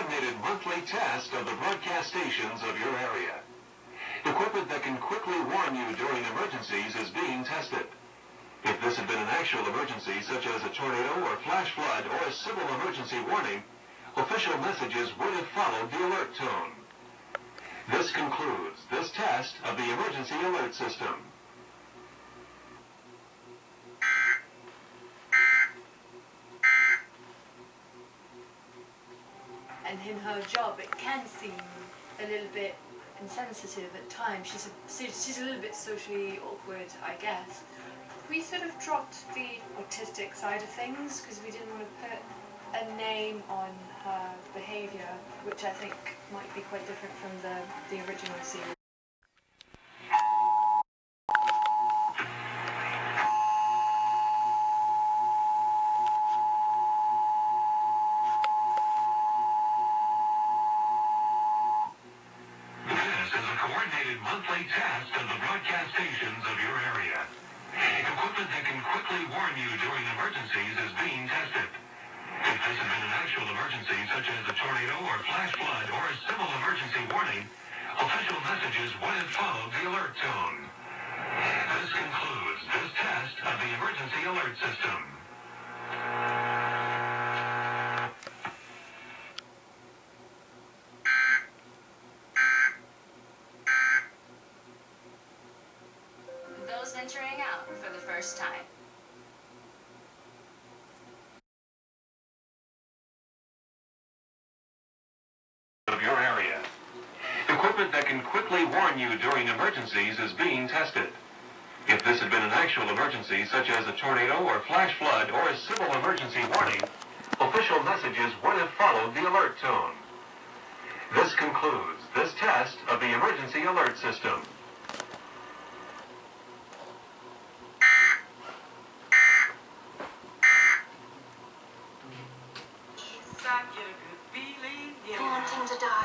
coordinated monthly test of the broadcast stations of your area. Equipment that can quickly warn you during emergencies is being tested. If this had been an actual emergency, such as a tornado or flash flood or a civil emergency warning, official messages would have followed the alert tone. This concludes this test of the emergency alert system. And in her job, it can seem a little bit insensitive at times. She's a little bit socially awkward, I guess. We sort of dropped the autistic side of things because we didn't want to put a name on her behaviour, which I think might be quite different from the original series. Monthly test of the broadcast stations of your area. Equipment that can quickly warn you during emergencies is being tested. If this had been an actual emergency, such as a tornado or flash flood or a civil emergency warning, official messages would have followed the alert tone. This concludes this test of the emergency alert system. Those venturing out for the first time. Of your area. Equipment that can quickly warn you during emergencies is being tested. If this had been an actual emergency, such as a tornado or flash flood or a civil emergency warning, official messages would have followed the alert tone. This concludes this test of the emergency alert system. Wanting to die.